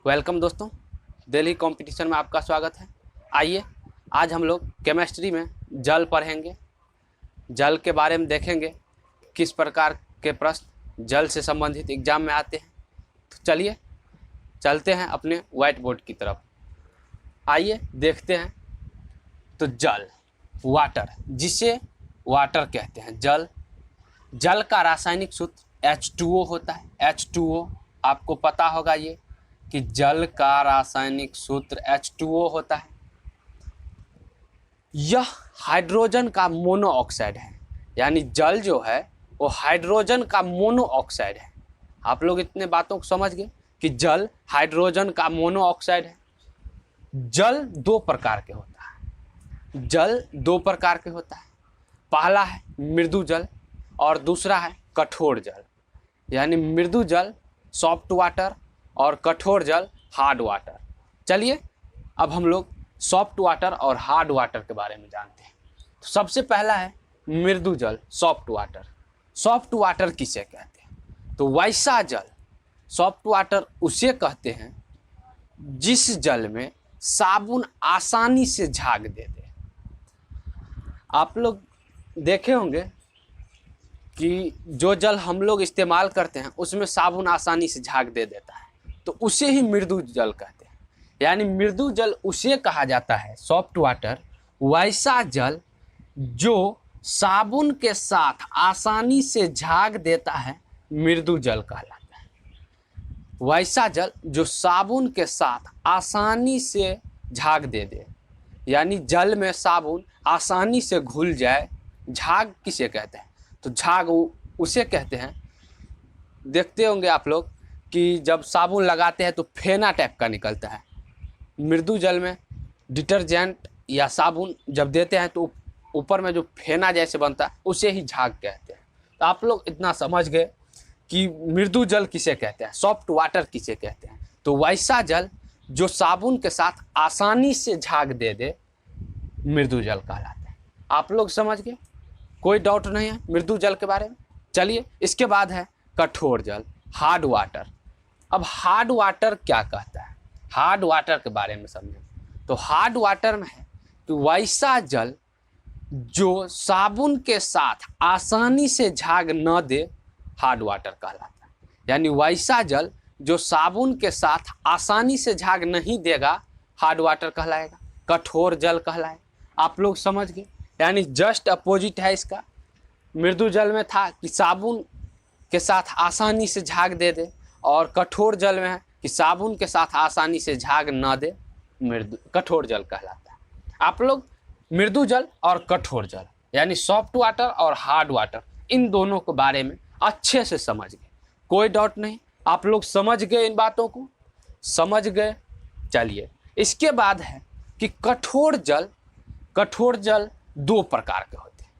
Welcome दोस्तों, Delhi competition में आपका स्वागत है। आइए आज हम लोग केमिस्ट्री में जल पढ़ेंगे। जल के बारे में देखेंगे किस प्रकार के प्रश्न जल से संबंधित एग्जाम में आते हैं। तो चलिए चलते हैं अपने व्हाइट बोर्ड की तरफ। आइए देखते हैं। तो जल, वाटर, जिसे वाटर कहते हैं, जल का रासायनिक सूत्र H2O होता है। H2O आपको पता होगा ये कि जल का रासायनिक सूत्र H2O होता है। यह हाइड्रोजन का मोनो ऑक्साइड है, यानी जल जो है वो हाइड्रोजन का मोनो ऑक्साइड है। आप लोग इतने बातों को समझ गए कि जल हाइड्रोजन का मोनो ऑक्साइड है। जल दो प्रकार के होता है। जल दो प्रकार के होता है। पहला है मृदु जल और दूसरा है कठोर जल। यानी मृदु जल सॉफ्ट वाटर और कठोर जल हार्ड वाटर। चलिए अब हम लोग सॉफ्ट वाटर और हार्ड वाटर के बारे में जानते हैं। तो सबसे पहला है मृदु जल, सॉफ्ट वाटर। सॉफ्ट वाटर किसे कहते हैं? तो वैसा जल, सॉफ्ट वाटर उसे कहते हैं जिस जल में साबुन आसानी से झाग दे दे। आप लोग देखे होंगे कि जो जल हम लोग इस्तेमाल करते हैं उसमें साबुन आसानी से झाग दे देता है, तो उसे ही मृदु जल कहते हैं। यानी मृदु जल उसे कहा जाता है, सॉफ्ट वाटर, वैसा जल जो साबुन के साथ आसानी से झाग देता है, मृदु जल कहलाता है। वैसा जल जो साबुन के साथ आसानी से झाग दे दे, यानी जल में साबुन आसानी से घुल जाए। झाग किसे कहते हैं? तो झाग उसे कहते हैं, देखते होंगे आप लोग कि जब साबुन लगाते हैं तो फेना टाइप का निकलता है। मृदु जल में डिटर्जेंट या साबुन जब देते हैं तो ऊपर में जो फेना जैसे बनता है उसे ही झाग कहते हैं। तो आप लोग इतना समझ गए कि मृदु जल किसे कहते हैं, सॉफ्ट वाटर किसे कहते हैं। तो वैसा जल जो साबुन के साथ आसानी से झाग दे दे, मृदु जल कहलाता है। आप लोग समझ गए, कोई डाउट नहीं है मृदु जल के बारे में। चलिए इसके बाद है कठोर जल, हार्ड वाटर। अब हार्ड वाटर क्या कहता है, हार्ड वाटर के बारे में समझें। तो हार्ड वाटर में है कि वैसा जल जो साबुन के साथ आसानी से झाग न दे, हार्ड वाटर कहलाता है। यानी वैसा जल जो साबुन के साथ आसानी से झाग नहीं देगा, हार्ड वाटर कहलाएगा, कठोर जल कहलाएगा। आप लोग समझ गए, यानी जस्ट अपोजिट है इसका। मृदु जल में था कि साबुन के साथ आसानी से झाग दे दे, और कठोर जल में है कि साबुन के साथ आसानी से झाग न दे, कठोर जल कहलाता है। आप लोग मृदु जल और कठोर जल यानी सॉफ्ट वाटर और हार्ड वाटर, इन दोनों के बारे में अच्छे से समझ गए, कोई डाउट नहीं। आप लोग समझ गए, इन बातों को समझ गए। चलिए इसके बाद है कि कठोर जल। कठोर जल दो प्रकार के होते हैं।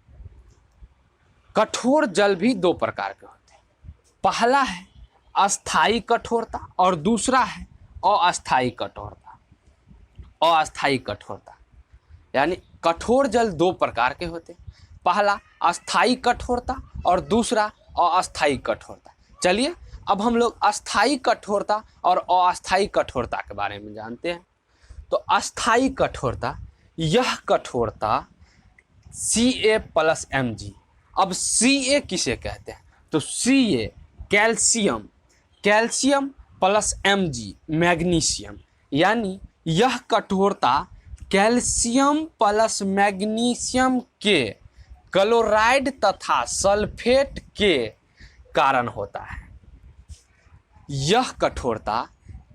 कठोर जल भी दो प्रकार के होते हैं। पहला है अस्थाई कठोरता और दूसरा है अस्थाई कठोरता। अस्थाई कठोरता यानी कठोर जल दो प्रकार के होते हैं। पहला अस्थाई कठोरता और दूसरा अस्थाई कठोरता। चलिए अब हम लोग अस्थाई कठोरता और अस्थाई कठोरता के बारे में जानते हैं। तो अस्थाई कठोरता, यह कठोरता Ca+Mg। अब Ca किसे कहते हैं? तो Ca calcium, calcium plus Mg magnesium. यानी यह कठोरता कैल्शियम प्लस मैग्नीशियम के क्लोराइड तथा सल्फेट के कारण होता है। यह कठोरता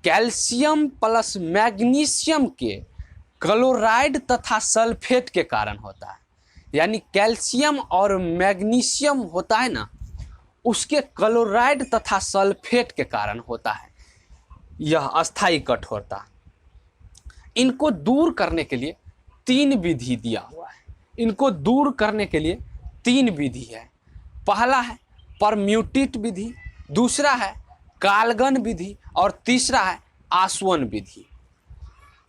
कैल्शियम प्लस मैग्नीशियम के क्लोराइड तथा सल्फेट के कारण होता है। यानी कैल्शियम और मैग्नीशियम होता है ना, उसके क्लोराइड तथा सल्फेट के कारण होता है यह अस्थाई कठोरता। इनको दूर करने के लिए तीन विधि दिया हुआ है। इनको दूर करने के लिए तीन विधि है। पहला है परम्यूटेट विधि, दूसरा है काल्गन विधि और तीसरा है आसवन विधि।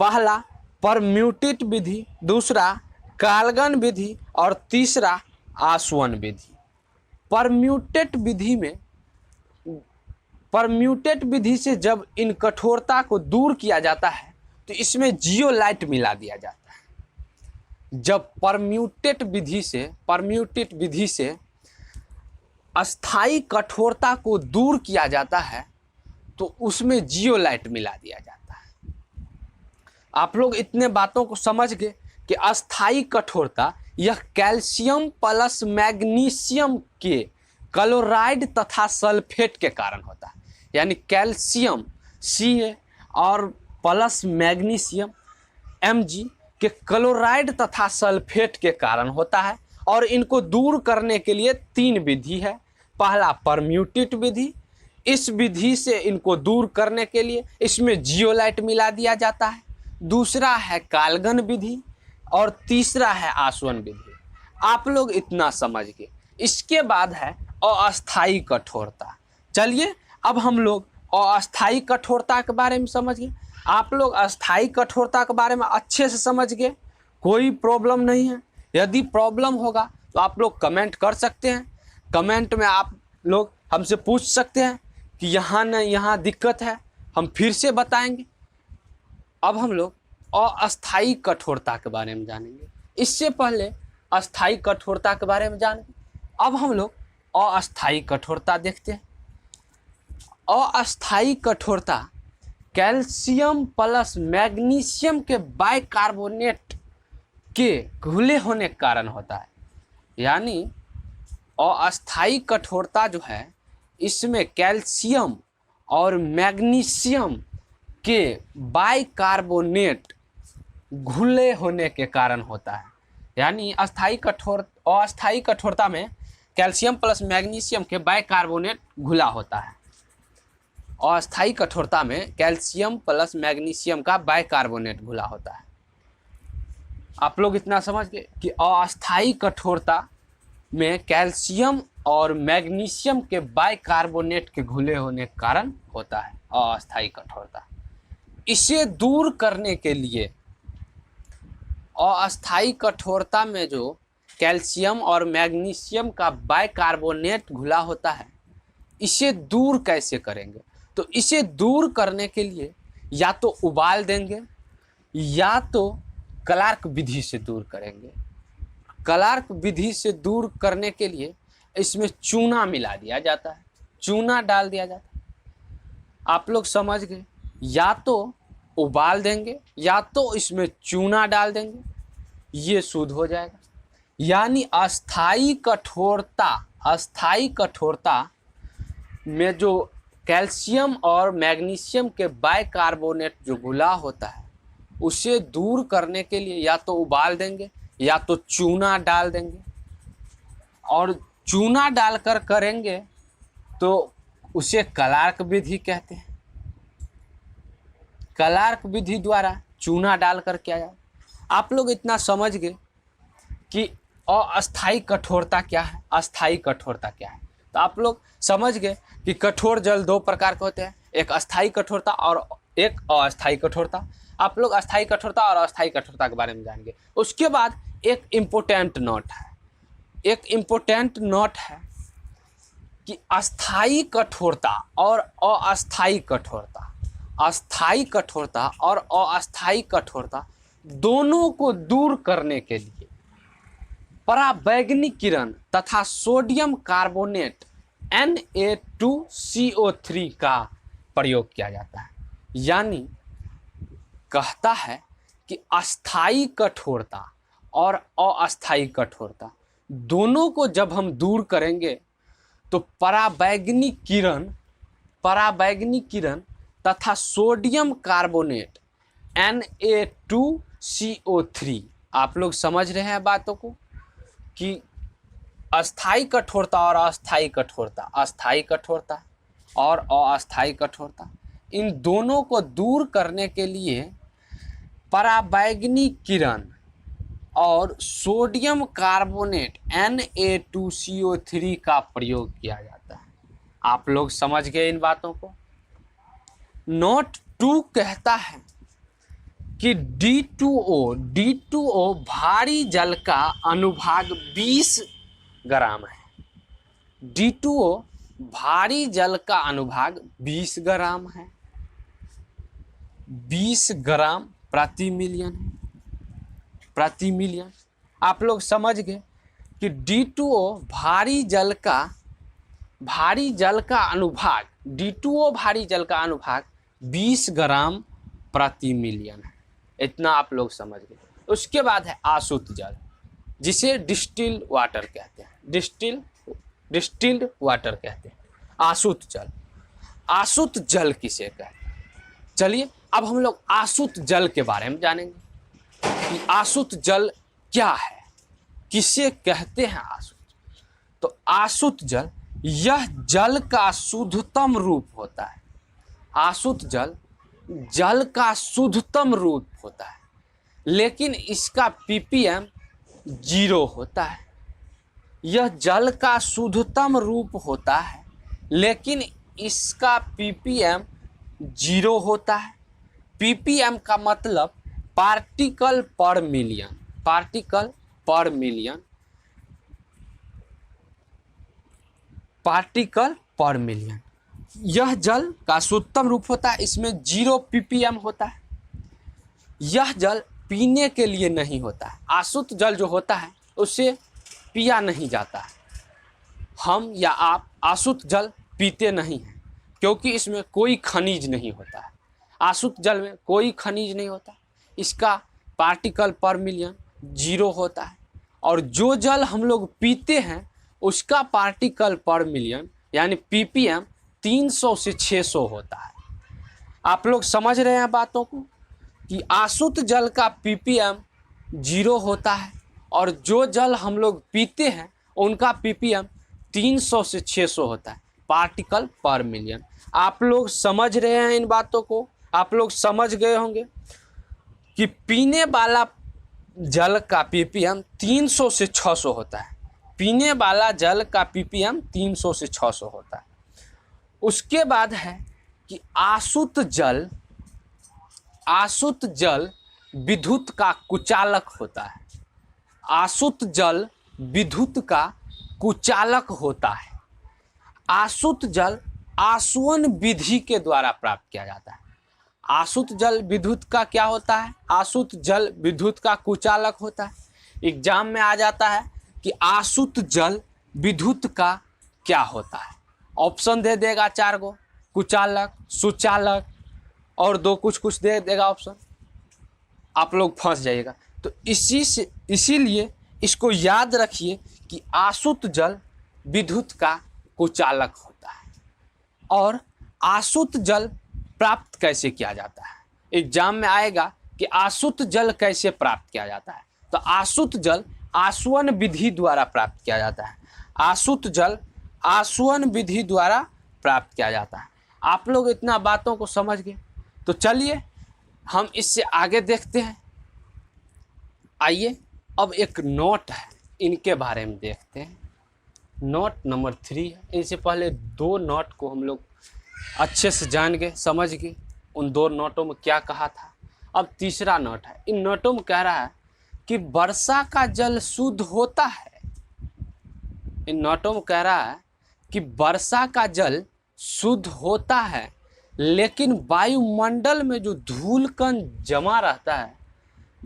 पहला परम्यूटेट विधि, दूसरा काल्गन विधि और तीसरा आसवन विधि। परम्यूटेट विधि में परम्यूटेट विधि से जब इन कठोरता को दूर किया जाता है तो इसमें जियोलाइट मिला दिया जाता है। जब परम्यूटेट विधि से अस्थाई कठोरता को दूर किया जाता है तो उसमें जियोलाइट मिला दिया जाता है। आप लोग इतने बातों को समझ गए कि अस्थाई कठोरता यह कैल्शियम प्लस मैग्नीशियम के क्लोराइड तथा सल्फेट के कारण होता है। यानी कैल्शियम Ca और प्लस मैग्नीशियम Mg के क्लोराइड तथा सल्फेट के कारण होता है। और इनको दूर करने के लिए 3 विधि है। पहला परम्यूटेट विधि, इस विधि से इनको दूर करने के लिए इसमें जियोलाइट मिला दिया जाता है। दूसरा है काल्गन विधि और तीसरा है आसवन विधि। आप लोग इतना समझ गए। इसके बाद है अस्थाई कठोरता। चलिए अब हम लोग अस्थाई कठोरता के बारे में समझ गए। आप लोग अस्थाई कठोरता के बारे में अच्छे से समझ गए, कोई प्रॉब्लम नहीं है। यदि प्रॉब्लम होगा तो आप लोग कमेंट कर सकते हैं। कमेंट में आप लोग हमसे पूछ सकते हैं कि यहाँ न यहाँ दिक्कत है, हम फिर से बताएंगे। अब हम लोग अस्थाई कठोरता के बारे में जानेंगे। इससे पहले अस्थाई कठोरता के बारे में जानेंगे। अब हम लोग अस्थाई कठोरता देखते हैं। अस्थाई कठोरता कैल्शियम प्लस मैग्नीशियम के बाइकार्बोनेट के घुले होने के कारण होता है। यानी अस्थाई कठोरता जो है इसमें कैल्शियम और मैग्नीशियम के बाइकार्बोनेट घुले होने के कारण होता है। यानी अस्थाई कठोरता में कैल्शियम प्लस मैग्नीशियम के बाइकार्बोनेट घुला होता है। अस्थाई कठोरता में कैल्शियम प्लस मैग्नीशियम का बाइकार्बोनेट घुला होता है। आप लोग इतना समझ गए कि अस्थाई कठोरता में कैल्शियम और मैग्नीशियम के बाइकार्बोनेट के घुले होने के कारण होता है अस्थाई कठोरता। इसे दूर करने के लिए अस्थाई कठोरता में जो कैल्शियम और मैग्नीशियम का बाइकार्बोनेट घुला होता है, इसे दूर कैसे करेंगे? तो इसे दूर करने के लिए या तो उबाल देंगे या तो क्लार्क विधि से दूर करेंगे। क्लार्क विधि से दूर करने के लिए इसमें चूना मिला दिया जाता है, चूना डाल दिया जाता है। आप लोग समझ गए, या तो उबाल देंगे या तो इसमें चूना डाल देंगे, ये शुद्ध हो जाएगा। यानी अस्थाई कठोरता में जो कैल्शियम और मैग्नीशियम के बाइकार्बोनेट जो घुला होता है उसे दूर करने के लिए या तो उबाल देंगे या तो चूना डाल देंगे। और चूना डालकर करेंगे तो उसे क्लार्क विधि कहते हैं। क्लार्क विधि द्वारा चूना डालकर किया जाए। आप लोग इतना समझ गए कि अस्थाई कठोरता क्या है, अस्थाई कठोरता क्या है। तो आप लोग समझ गए कि कठोर जल 2 प्रकार के होते हैं, एक अस्थाई कठोरता और एक अस्थाई कठोरता। आप लोग अस्थाई कठोरता और अस्थाई कठोरता के बारे में जानेंगे। उसके बाद एक इम्पोर्टेंट नोट है कि अस्थाई कठोरता और अस्थाई कठोरता, अस्थाई कठोरता और अस्थाई कठोरता दोनों को दूर करने के लिए पराबैंगनी किरण तथा सोडियम कार्बोनेट Na2CO3 का प्रयोग किया जाता है। यानी कहता है कि अस्थाई कठोरता और अस्थाई कठोरता दोनों को जब हम दूर करेंगे तो पराबैंगनी किरण तथा सोडियम कार्बोनेट Na2CO3, आप लोग समझ रहे हैं बातों को कि अस्थाई कठोरता और अस्थाई कठोरता, अस्थाई कठोरता और अस्थाई कठोरता, इन दोनों को दूर करने के लिए पराबैंगनी किरण और सोडियम कार्बोनेट Na2CO3 का प्रयोग किया जाता है। आप लोग समझ गए इन बातों को। नोट 2 कहता है कि D2O भारी जल का अनुभाग 20 ग्राम है। D2O भारी जल का अनुभाग 20 ग्राम है, 20 ग्राम प्रति मिलियन है, प्रति मिलियन। आप लोग समझ गए कि D2O भारी जल का अनुभाग, D2O भारी जल का अनुभाग 20 ग्राम प्रति मिलियन है। इतना आप लोग समझ गए। उसके बाद है आसुत जल, जिसे डिस्टिल्ड वाटर कहते हैं, डिस्टिल्ड वाटर कहते हैं। आसुत जल, आसुत जल किसे कहते हैं? चलिए अब हम लोग आसुत जल के बारे में जानेंगे कि आसुत जल क्या है, किसे कहते हैं आसुत। तो आसुत जल यह जल का शुद्धतम रूप होता है। आसुत जल जल का शुद्धतम रूप होता है, लेकिन इसका ppm 0 होता है। यह जल का शुद्धतम रूप होता है, लेकिन इसका ppm 0 होता है। ppm का मतलब पार्टिकल पर मिलियन, पार्टिकल पर मिलियन, पार्टिकल पर मिलियन। यह जल का शुद्धतम रूप होता है, इसमें 0 ppm होता है। यह जल पीने के लिए नहीं होता है। आसुत जल जो होता है उसे पिया नहीं जाता है। हम या आप आसुत जल पीते नहीं हैं, क्योंकि इसमें कोई खनिज नहीं होता है। आसुत जल में कोई खनिज नहीं होता, इसका पार्टिकल पर मिलियन 0 होता है। और जो जल हम लोग पीते हैं उसका पार्टिकल पर मिलियन यानी ppm 300 से 600 होता है। आप लोग समझ रहे हैं बातों को कि आसुत जल का ppm 0 होता है, और जो जल हम लोग पीते हैं उनका ppm 300 से 600 होता है, पार्टिकल पर मिलियन। आप लोग समझ रहे हैं इन बातों को? आप लोग समझ गए होंगे कि पीने वाला जल का ppm 300 से 600 होता है। पीने वाला जल का ppm 300 से 600 होता है। उसके बाद है कि आसुत जल विद्युत का कुचालक होता है। आसुत जल विद्युत का कुचालक होता है। आसुत जल आसवन विधि के द्वारा प्राप्त किया जाता है। आसुत जल विद्युत का क्या होता है? आसुत जल विद्युत का कुचालक होता है। एग्जाम में आ जाता है कि आसुत जल विद्युत का क्या होता है। ऑप्शन दे देगा 4 गो, कुचालक, सुचालक और 2 कुछ दे देगा ऑप्शन। आप लोग फंस जाइएगा। तो इसीलिए इसको याद रखिए कि आसुत जल विद्युत का कुचालक होता है। और आसुत जल प्राप्त कैसे किया जाता है? एग्जाम में आएगा कि आसुत जल कैसे प्राप्त किया जाता है। तो आसुत जल आसवन विधि द्वारा प्राप्त किया जाता है। आसुत जल आसवन विधि द्वारा प्राप्त किया जाता है। आप लोग इतना बातों को समझ गए। तो चलिए हम इससे आगे देखते हैं। आइए अब एक नोट है, इनके बारे में देखते हैं। नोट नंबर 3 है। इनसे पहले 2 नोट को हम लोग अच्छे से जान गए, समझ गए उन 2 नोटों में क्या कहा था। अब तीसरा नोट है। इन नोटों में कह रहा है कि वर्षा का जल शुद्ध होता है। इन नोटों में कह रहा है कि वर्षा का जल शुद्ध होता है, लेकिन वायुमंडल में जो धूलकण जमा रहता है,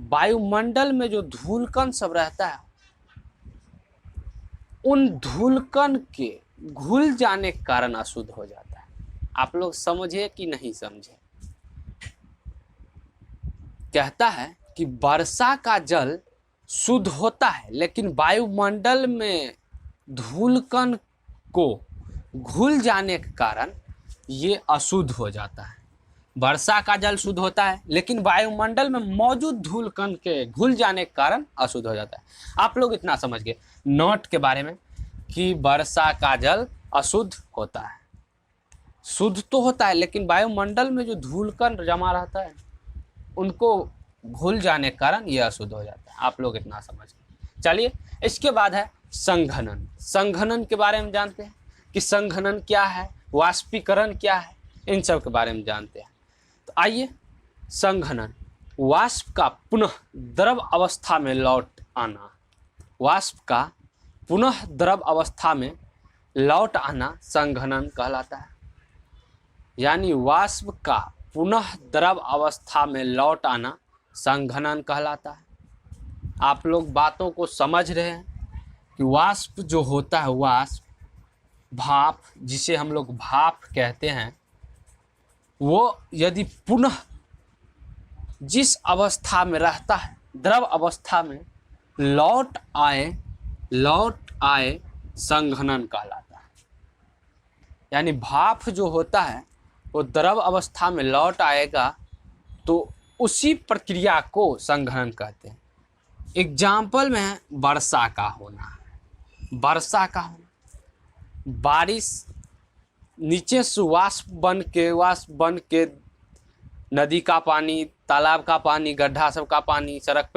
वायुमंडल में जो धूलकण सब रहता है, उन धूलकण के घुल जाने के कारण अशुद्ध हो जाता है। आप लोग समझे कि नहीं समझे? कहता है कि वर्षा का जल शुद्ध होता है, लेकिन वायुमंडल में धूलकण को घुल जाने के कारण ये अशुद्ध हो जाता है। वर्षा का जल शुद्ध होता है, लेकिन वायुमंडल में मौजूद धूलकण के घुल जाने के कारण अशुद्ध हो जाता है। आप लोग इतना समझ गए नोट के बारे में कि वर्षा का जल अशुद्ध होता है। शुद्ध तो होता है, लेकिन वायुमंडल में जो धूलकण जमा रहता है उनको घुल जाने के कारण यह अशुद्ध हो जाता है। आप लोग इतना समझ गए। चलिए इसके बाद है संघनन। संघनन के बारे में जानते हैं कि संघनन क्या है, वाष्पीकरण क्या है, इन सब के बारे में जानते हैं। तो आइए, संघनन वाष्प का पुनः द्रव अवस्था में लौट आना। वाष्प का पुनः द्रव अवस्था में लौट आना संघनन कहलाता है। यानी वाष्प का पुनः द्रव अवस्था में लौट आना संघनन कहलाता है। आप लोग बातों को समझ रहे हैं कि वाष्प जो होता है, वाष्प भाप, जिसे हम लोग भाप कहते हैं, वो यदि पुनः जिस अवस्था में रहता है, द्रव अवस्था में लौट आए संघनन कहलाता है। यानी भाप जो होता है वो द्रव अवस्था में लौट आएगा तो उसी प्रक्रिया को संघनन कहते हैं। एग्जाम्पल में है वर्षा का होना। वर्षा का होना, बारिश नीचे से वाष्प बन के नदी का पानी, तालाब का पानी, गड्ढा सब का पानी, सड़क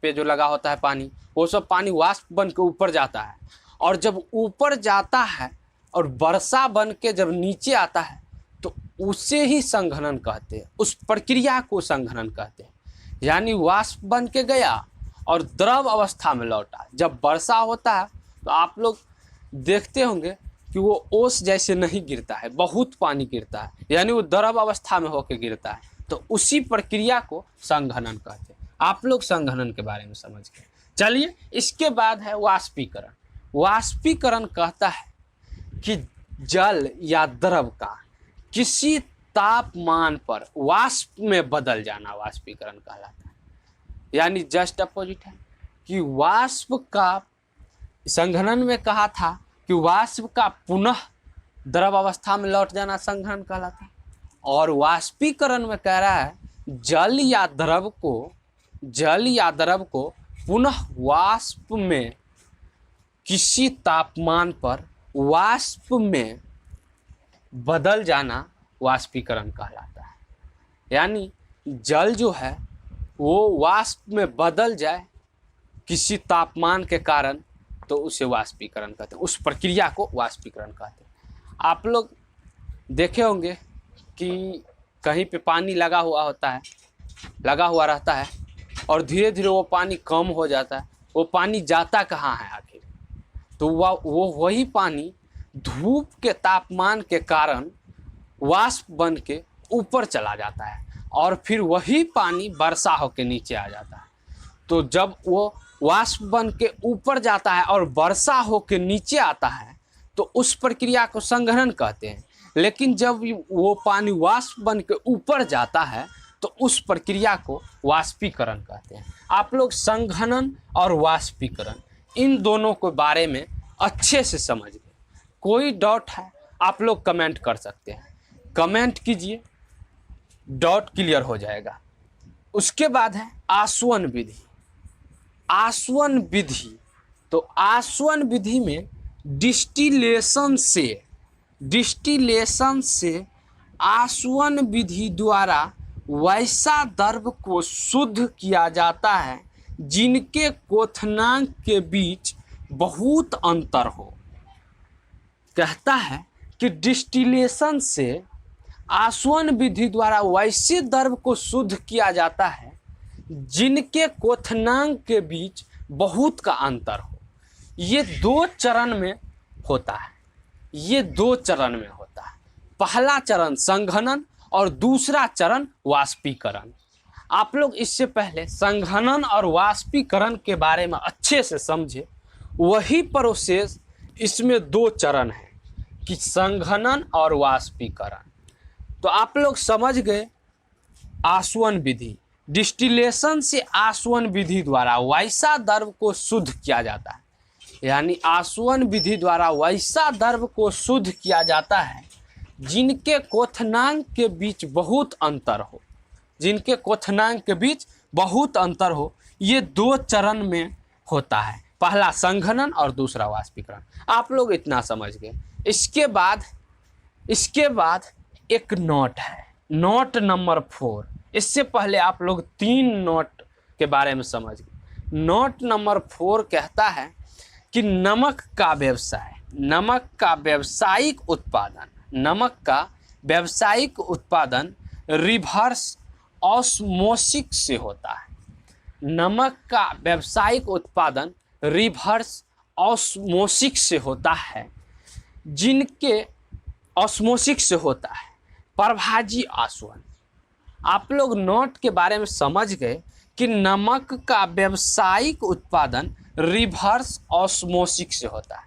पे जो लगा होता है पानी, वो सब पानी वाष्प बन के ऊपर जाता है। और जब ऊपर जाता है और वर्षा बन के जब नीचे आता है तो उसे ही संघनन कहते हैं, उस प्रक्रिया को संघनन कहते हैं। यानी वाष्प बन के गया और द्रव अवस्था में लौटा। जब वर्षा होता है तो आप लोग देखते होंगे कि वो ओस जैसे नहीं गिरता है, बहुत पानी गिरता है, यानी वो द्रव अवस्था में होकर गिरता है। तो उसी प्रक्रिया को संघनन कहते हैं। आप लोग संघनन के बारे में समझ गए। चलिए, इसके बाद है वाष्पीकरण। वाष्पीकरण कहता है कि जल या द्रव का किसी तापमान पर वाष्प में बदल जाना वाष्पीकरण कहलाता है। यानी जस्ट अपोजिट है कि वाष्प का, संघनन में कहा था कि वाष्प का पुनः द्रव अवस्था में लौट जाना संघनन कहलाता है, और वाष्पीकरण में कह रहा है जल या द्रव को पुनः वाष्प में किसी तापमान पर वाष्प में बदल जाना वाष्पीकरण कहलाता है। यानी जल जो है वो वाष्प में बदल जाए किसी तापमान के कारण, तो उसे वाष्पीकरण कहते हैं। उस प्रक्रिया को वाष्पीकरण कहते हैं। आप लोग देखे होंगे कि कहीं पे पानी लगा हुआ रहता है और धीरे धीरे वो पानी कम हो जाता है। वो पानी जाता कहाँ है आखिर? तो वो वही पानी धूप के तापमान के कारण वाष्प बन के ऊपर चला जाता है और फिर वही पानी वर्षा होकर नीचे आ जाता है। तो जब वो वाष्प बन के ऊपर जाता है और वर्षा होकर नीचे आता है तो उस प्रक्रिया को संघनन कहते हैं। लेकिन जब वो पानी वाष्प बन के ऊपर जाता है तो उस प्रक्रिया को वाष्पीकरण कहते हैं। आप लोग संघनन और वाष्पीकरण इन दोनों के बारे में अच्छे से समझ गए। कोई डाउट है आप लोग कमेंट कर सकते हैं, कमेंट कीजिए, डाउट क्लियर हो जाएगा। उसके बाद है आसवन विधि। आसवन विधि, तो आसवन विधि में डिस्टिलेशन से आसवन विधि द्वारा वैसा द्रव को शुद्ध किया जाता है जिनके क्वथनांक के बीच बहुत अंतर हो। कहता है कि डिस्टिलेशन से आसवन विधि द्वारा वैसे द्रव को शुद्ध किया जाता है जिनके क्वथनांक के बीच बहुत का अंतर हो। ये दो चरण में होता है। पहला चरण संघनन और दूसरा चरण वाष्पीकरण। आप लोग इससे पहले संघनन और वाष्पीकरण के बारे में अच्छे से समझे। वही प्रोसेस, इसमें दो चरण है कि संघनन और वाष्पीकरण। तो आप लोग समझ गए आसवन विधि। डिस्टिलेशन से आसवन विधि द्वारा वैसा द्रव को शुद्ध किया जाता है। यानी आसवन विधि द्वारा वैसा द्रव को शुद्ध किया जाता है जिनके क्वथनांक के बीच बहुत अंतर हो। ये दो चरण में होता है, पहला संघनन और दूसरा वाष्पीकरण। आप लोग इतना समझ गए। इसके बाद एक नोट है, नोट नंबर 4। इससे पहले आप लोग 3 नोट के बारे में समझ गए। नोट नंबर 4 कहता है कि नमक का व्यावसायिक उत्पादन रिवर्स ऑस्मोसिस से होता है। नमक का व्यावसायिक उत्पादन रिवर्स ऑस्मोसिस से होता है। जिनके ऑस्मोसिस से होता है, परभाजी आसवन। आप लोग नोट के बारे में समझ गए कि नमक का व्यावसायिक उत्पादन रिवर्स ऑस्मोसिस से होता है।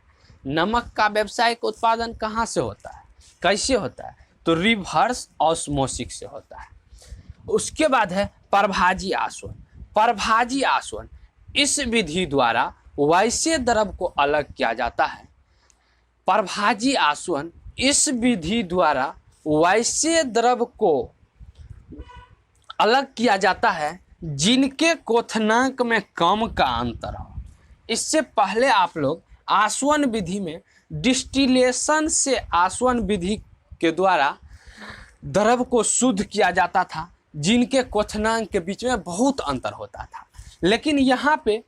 नमक का व्यावसायिक उत्पादन कहाँ से होता है, कैसे होता है? तो रिवर्स ऑस्मोसिस से होता है। उसके बाद है परभाजी आसवन। परभाजी आसवन, इस विधि द्वारा वैसे द्रव को अलग किया जाता है। परभाजी आसवन, इस विधि द्वारा वैसे द्रव को अलग किया जाता है जिनके क्वथनांक में कम का अंतर हो। इससे पहले आप लोग आसवन विधि में डिस्टिलेशन से आसवन विधि के द्वारा द्रव को शुद्ध किया जाता था, जिनके क्वथनांक के बीच में बहुत अंतर होता था। लेकिन यहाँ पे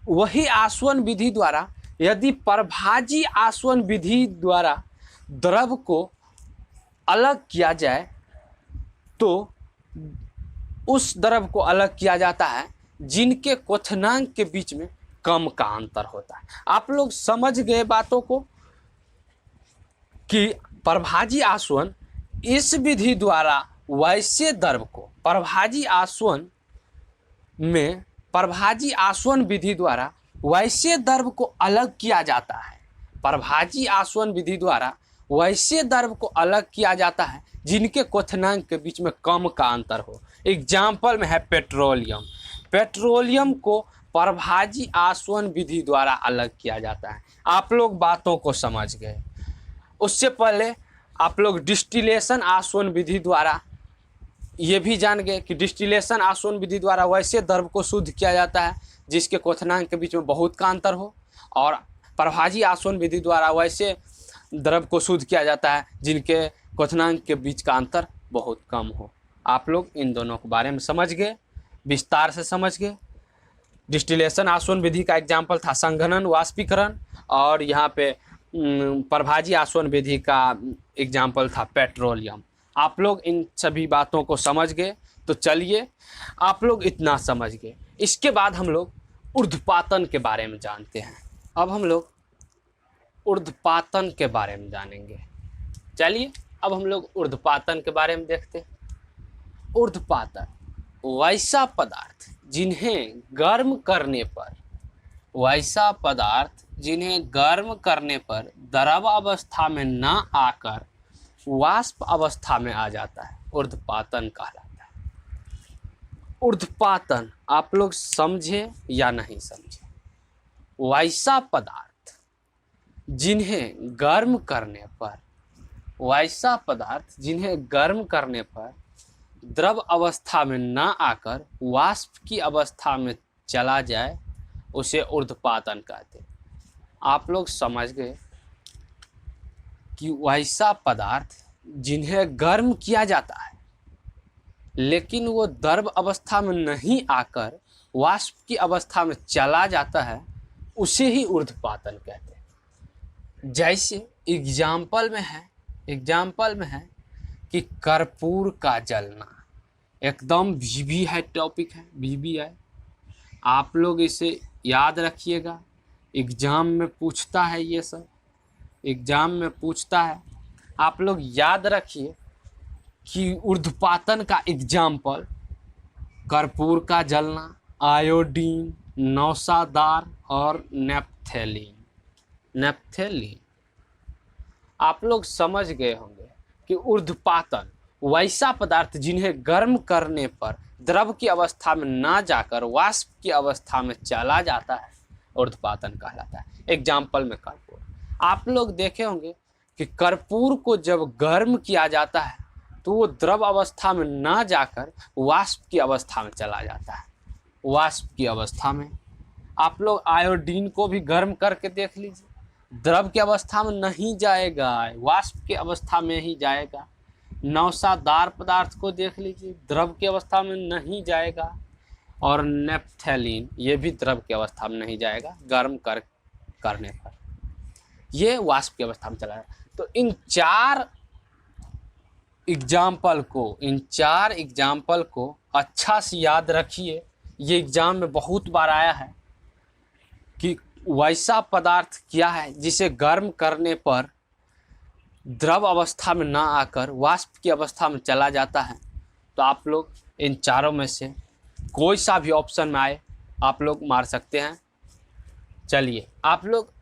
वही आसवन विधि द्वारा यदि परभाजी आसवन विधि द्वारा द्रव को अलग किया जाए तो उस द्रव को अलग किया जाता है जिनके क्वथनांक के बीच में कम का अंतर होता है। आप लोग समझ गए बातों को कि परभाजी आसवन इस विधि द्वारा वैसे द्रव को, परभाजी आसवन में परभाजी आसवन विधि द्वारा वैसे द्रव को अलग किया जाता है। परभाजी आसवन विधि द्वारा वैसे द्रव को अलग किया जाता है जिनके क्वथनांक के बीच में कम का अंतर हो। एग्जाम्पल में है पेट्रोलियम। पेट्रोलियम को परभाजी आसवन विधि द्वारा अलग किया जाता है। आप लोग बातों को समझ गए। उससे पहले आप लोग डिस्टिलेशन आसवन विधि द्वारा ये भी जान गए कि डिस्टिलेशन आसवन विधि द्वारा वैसे द्रव को शुद्ध किया जाता है जिसके क्वथनांक के बीच में बहुत का अंतर हो, और परभाजी आसवन विधि द्वारा वैसे द्रव को शुद्ध किया जाता है जिनके क्वथनांक के बीच का अंतर बहुत कम हो। आप लोग इन दोनों के बारे में समझ गए, विस्तार से समझ गए। डिस्टिलेशन आसवन विधि का एग्जाम्पल था संघनन, वाष्पीकरण, और यहाँ पे परभाजी आसवन विधि का एग्जाम्पल था पेट्रोलियम। आप लोग इन सभी बातों को समझ गए। तो चलिए, आप लोग इतना समझ गए, इसके बाद हम लोग ऊर्ध्वपातन के बारे में जानते हैं। अब हम लोग ऊर्ध्वपातन के बारे में जानेंगे। चलिए अब हम लोग ऊर्ध्वपातन के बारे में देखते हैं। ऊर्ध्वपातन वैसा पदार्थ जिन्हें गर्म करने पर, वैसा पदार्थ जिन्हें गर्म करने पर द्रव अवस्था में न आकर वाष्प अवस्था में आ जाता है, ऊर्ध्वपातन कहलाता है। ऊर्ध्वपातन आप लोग समझे या नहीं समझे? वैसा पदार्थ जिन्हें गर्म करने पर, वैसा पदार्थ जिन्हें गर्म करने पर द्रव अवस्था में न आकर वाष्प की अवस्था में चला जाए, उसे ऊर्ध्वपातन कहते हैं। आप लोग समझ गए कि वैसा पदार्थ जिन्हें गर्म किया जाता है लेकिन वो द्रव अवस्था में नहीं आकर वाष्प की अवस्था में चला जाता है, उसे ही ऊर्ध्वपातन कहते हैं। जैसे एग्जाम्पल में है कि कर्पूर का जलना, एकदम वीवी है, टॉपिक है, वीवी है। आप लोग इसे याद रखिएगा, एग्जाम में पूछता है, ये सब एग्जाम में पूछता है। आप लोग याद रखिए कि ऊर्ध्वपातन का एग्जाम्पल कर्पूर का जलना, आयोडीन, नौसादार और नेप्थेलीन। आप लोग समझ गए होंगे कि ऊर्ध्वपातन वैसा पदार्थ जिन्हें गर्म करने पर द्रव की अवस्था में ना जाकर वाष्प की अवस्था में चला जाता है, ऊर्ध्वपातन कहलाता है। एग्जाम्पल में कर्पूर, आप लोग देखे होंगे कि कर्पूर को जब गर्म किया जाता है तो वो द्रव अवस्था में ना जाकर वाष्प की अवस्था में चला जाता है, वाष्प की अवस्था में। आप लोग आयोडीन को भी गर्म करके देख लीजिए, द्रव की अवस्था में नहीं जाएगा, वाष्प की अवस्था में ही जाएगा। नौसादार पदार्थ को देख लीजिए, द्रव की अवस्था में नहीं जाएगा। और नेप्थेलीन, ये भी द्रव की अवस्था में नहीं जाएगा, गर्म करने पर ये वाष्प की अवस्था में चला जाएगा। तो इन चार एग्जाम्पल को अच्छा से याद रखिए। ये एग्जाम में बहुत बार आया है कि वैसा पदार्थ क्या है जिसे गर्म करने पर द्रव अवस्था में ना आकर वाष्प की अवस्था में चला जाता है, तो आप लोग इन चारों में से कोई सा भी ऑप्शन में आए आप लोग मार सकते हैं। चलिए, आप लोग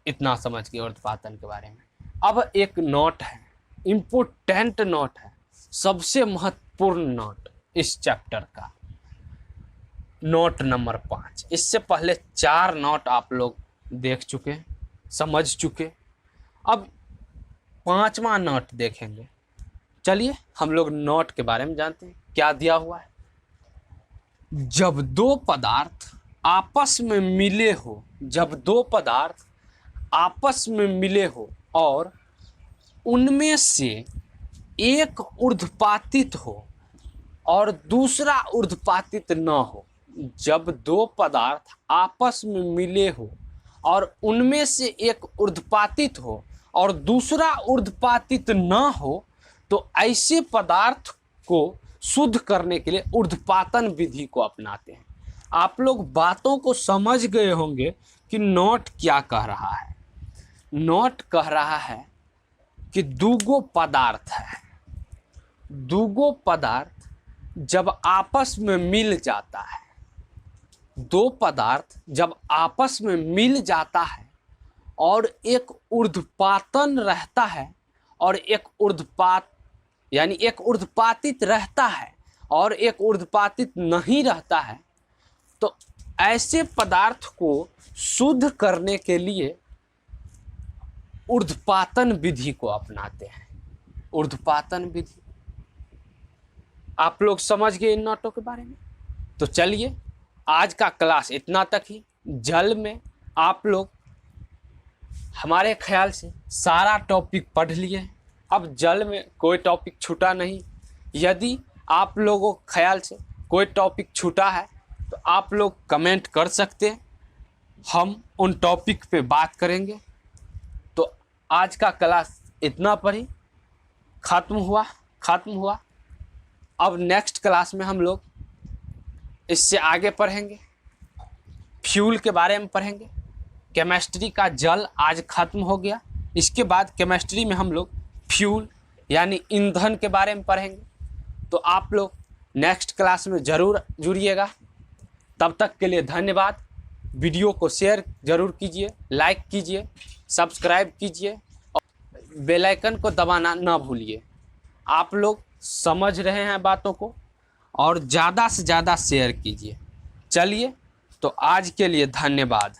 इतना समझ गए ऊर्ध्वपातन के बारे में। अब एक नोट है, इम्पोर्टेंट नोट है, सबसे महत्वपूर्ण नोट इस चैप्टर का, नोट नंबर 5। इससे पहले 4 नोट आप लोग देख चुके, समझ चुके, अब 5वां नोट देखेंगे। चलिए हम लोग नोट के बारे में जानते हैं। क्या दिया हुआ है? जब दो पदार्थ आपस में मिले हो, जब दो पदार्थ आपस में मिले हो और उनमें से एक ऊर्ध्वपातित हो और दूसरा ऊर्ध्वपातित न हो, जब दो पदार्थ आपस में मिले हो और उनमें से एक ऊर्ध्वपातित हो और दूसरा ऊर्ध्वपातित न हो, तो ऐसे पदार्थ को शुद्ध करने के लिए ऊर्ध्वपातन विधि को अपनाते हैं। आप लोग बातों को समझ गए होंगे कि नोट क्या कह रहा है। नोट कह रहा है कि दूगो पदार्थ है, दूगो पदार्थ जब आपस में मिल जाता है, दो पदार्थ जब आपस में मिल जाता है और एक ऊर्ध्वपातन रहता है और एक ऊर्ध्वपातित रहता है और एक ऊर्ध्वपातित नहीं रहता है, तो ऐसे पदार्थ को शुद्ध करने के लिए ऊर्ध्वपातन विधि को अपनाते हैं। ऊर्ध्वपातन विधि आप लोग समझ गए इन नोटों के बारे में। तो चलिए आज का क्लास इतना तक ही। जल में आप लोग हमारे ख्याल से सारा टॉपिक पढ़ लिए। अब जल में कोई टॉपिक छूटा नहीं। यदि आप लोगों के ख्याल से कोई टॉपिक छूटा है तो आप लोग कमेंट कर सकते हैं, हम उन टॉपिक पे बात करेंगे। तो आज का क्लास इतना पर ही ख़त्म हुआ। अब नेक्स्ट क्लास में हम लोग इससे आगे पढ़ेंगे, फ्यूल के बारे में पढ़ेंगे। केमिस्ट्री का जल आज ख़त्म हो गया। इसके बाद केमिस्ट्री में हम लोग फ्यूल यानी ईंधन के बारे में पढ़ेंगे। तो आप लोग नेक्स्ट क्लास में ज़रूर जुड़िएगा। तब तक के लिए धन्यवाद। वीडियो को शेयर ज़रूर कीजिए, लाइक कीजिए, सब्सक्राइब कीजिए और बेल आइकन को दबाना ना भूलिए। आप लोग समझ रहे हैं बातों को और ज़्यादा से ज़्यादा शेयर कीजिए। चलिए, तो आज के लिए धन्यवाद।